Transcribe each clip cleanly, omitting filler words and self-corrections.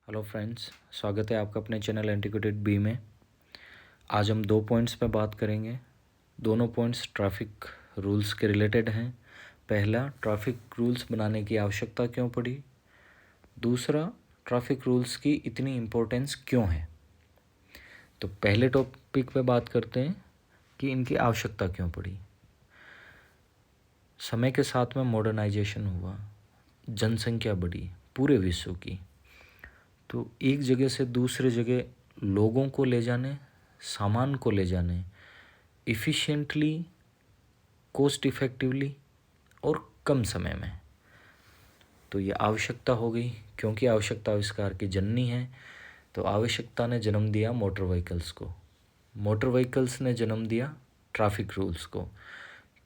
Hello friends, स्वागत है आपका अपने चैनल एंटीक्वेटेड बी में। आज हम 2 पॉइंट्स पे बात करेंगे। दोनों पॉइंट्स ट्रैफिक रूल्स के रिलेटेड हैं। पहला, ट्रैफिक रूल्स बनाने की आवश्यकता क्यों पड़ी। दूसरा, ट्रैफिक रूल्स की इतनी इम्पोर्टेंस क्यों है। तो पहले टॉपिक पे बात करते हैं कि इनकी आवश्यकता क्यों पड़ी। समय के साथ में मॉडर्नाइजेशन हुआ, जनसंख्या बढ़ी पूरे विश्व की, तो एक जगह से दूसरे जगह लोगों को ले जाने, सामान को ले जाने इफ़िशिएंटली, कॉस्ट इफ़ेक्टिवली और कम समय में, तो ये आवश्यकता हो गई। क्योंकि आवश्यकता आविष्कार की जननी है, तो आवश्यकता ने जन्म दिया मोटर व्हीकल्स को, मोटर व्हीकल्स ने जन्म दिया ट्रैफिक रूल्स को।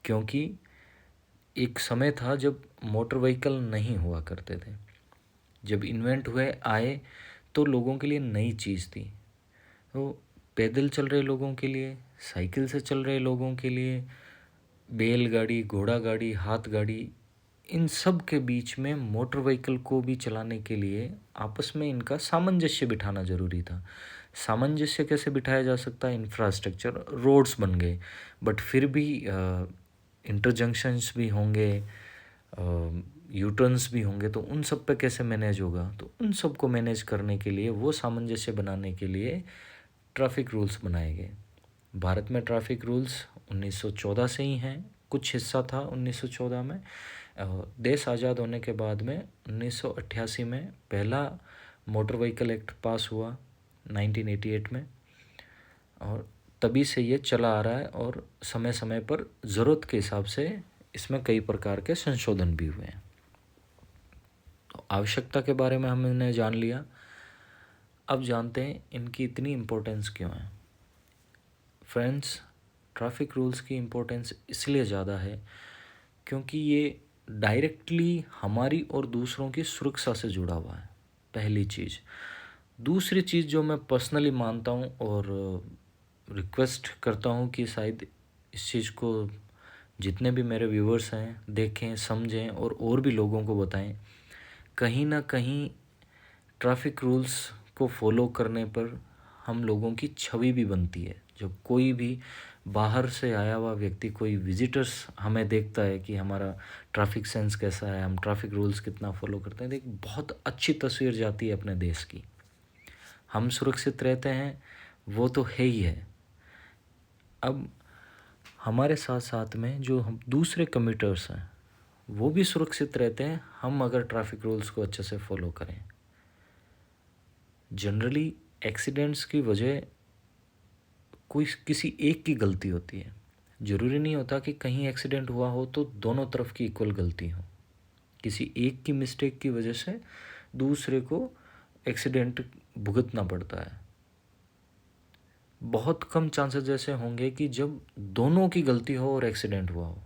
क्योंकि एक समय था जब मोटर व्हीकल नहीं हुआ करते थे, जब इन्वेंट हुए आए तो लोगों के लिए नई चीज़ थी। तो पैदल चल रहे लोगों के लिए, साइकिल से चल रहे लोगों के लिए, बैलगाड़ी, घोड़ा गाड़ी, हाथ गाड़ी, इन सब के बीच में मोटर व्हीकल को भी चलाने के लिए आपस में इनका सामंजस्य बिठाना ज़रूरी था। सामंजस्य कैसे बिठाया जा सकता है। इंफ्रास्ट्रक्चर, रोड्स बन गए, बट फिर भी इंटरजंक्शंस भी होंगे, यूटर्न्स भी होंगे, तो उन सब पे कैसे मैनेज होगा। तो उन सब को मैनेज करने के लिए, वो सामंजस्य बनाने के लिए ट्रैफिक रूल्स बनाए गए। भारत में ट्रैफिक रूल्स 1914 से ही हैं। कुछ हिस्सा था 1914 में। देश आज़ाद होने के बाद में 1988 में पहला मोटर व्हीकल एक्ट पास हुआ 1988 में, और तभी से ये चला आ रहा है। और समय समय पर ज़रूरत के हिसाब से इसमें कई प्रकार के संशोधन भी हुए हैं। तो आवश्यकता के बारे में हमने जान लिया। अब जानते हैं इनकी इतनी इम्पोर्टेंस क्यों है। फ्रेंड्स, ट्रैफिक रूल्स की इम्पोर्टेंस इसलिए ज़्यादा है क्योंकि ये डायरेक्टली हमारी और दूसरों की सुरक्षा से जुड़ा हुआ है, पहली चीज़। दूसरी चीज़ जो मैं पर्सनली मानता हूँ और रिक्वेस्ट करता हूँ कि शायद इस चीज़ को जितने भी मेरे व्यूवर्स हैं देखें, समझें और भी लोगों को बताएं। कहीं ना कहीं ट्रैफिक रूल्स को फॉलो करने पर हम लोगों की छवि भी बनती है। जब कोई भी बाहर से आया हुआ व्यक्ति, कोई विजिटर्स हमें देखता है कि हमारा ट्रैफिक सेंस कैसा है, हम ट्रैफिक रूल्स कितना फॉलो करते हैं, तो एक बहुत अच्छी तस्वीर जाती है अपने देश की। हम सुरक्षित रहते हैं, वो तो है ही है। अब हमारे साथ साथ में जो हम दूसरे कम्यूटर्स हैं वो भी सुरक्षित रहते हैं, हम अगर ट्रैफिक रूल्स को अच्छे से फॉलो करें। जनरली एक्सीडेंट्स की वजह कोई किसी एक की गलती होती है। ज़रूरी नहीं होता कि कहीं एक्सीडेंट हुआ हो तो दोनों तरफ की इक्वल गलती हो। किसी एक की मिस्टेक की वजह से दूसरे को एक्सीडेंट भुगतना पड़ता है। बहुत कम चांसेस ऐसे होंगे कि जब दोनों की गलती हो और एक्सीडेंट हुआ हो।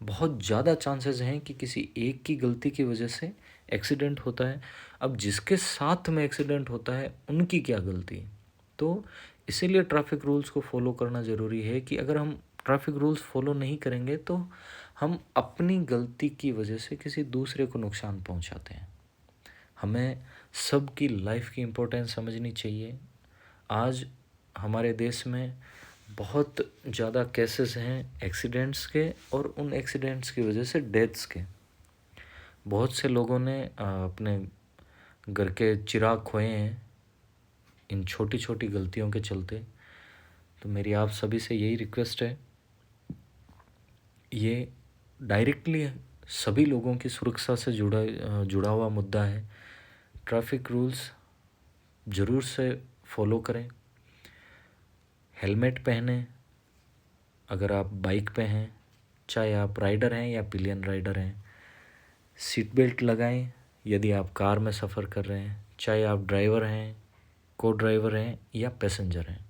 बहुत ज़्यादा चांसेस हैं कि किसी एक की गलती की वजह से एक्सीडेंट होता है। अब जिसके साथ में एक्सीडेंट होता है उनकी क्या गलती। तो इसीलिए ट्रैफिक रूल्स को फॉलो करना ज़रूरी है कि अगर हम ट्रैफिक रूल्स फॉलो नहीं करेंगे तो हम अपनी गलती की वजह से किसी दूसरे को नुकसान पहुंचाते हैं। हमें सबकी लाइफ की इम्पोर्टेंस समझनी चाहिए। आज हमारे देश में बहुत ज़्यादा केसेस हैं एक्सीडेंट्स के, और उन एक्सीडेंट्स की वजह से डेथ्स के। बहुत से लोगों ने अपने घर के चिराग खोए हैं इन छोटी छोटी गलतियों के चलते। तो मेरी आप सभी से यही रिक्वेस्ट है, ये डायरेक्टली सभी लोगों की सुरक्षा से जुड़ा हुआ मुद्दा है। ट्रैफिक रूल्स ज़रूर से फॉलो करें। हेलमेट पहने अगर आप बाइक पे हैं, चाहे आप राइडर हैं या पिलियन राइडर हैं। सीट बेल्ट लगाएं यदि आप कार में सफ़र कर रहे हैं, चाहे आप ड्राइवर हैं, को ड्राइवर हैं या पैसेंजर हैं।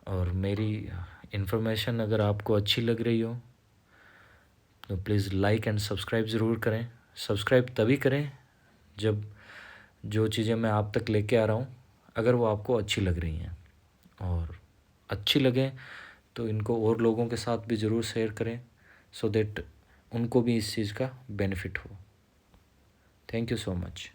और मेरी इन्फॉर्मेशन अगर आपको अच्छी लग रही हो तो प्लीज़ लाइक एंड सब्सक्राइब ज़रूर करें। सब्सक्राइब तभी करें जब जो चीज़ें मैं आप तक लेके आ रहा हूँ अगर वो आपको अच्छी लग रही हैं, और अच्छी लगे तो इनको और लोगों के साथ भी ज़रूर शेयर करें, सो दैट उनको भी इस चीज़ का बेनिफिट हो। Thank you so much.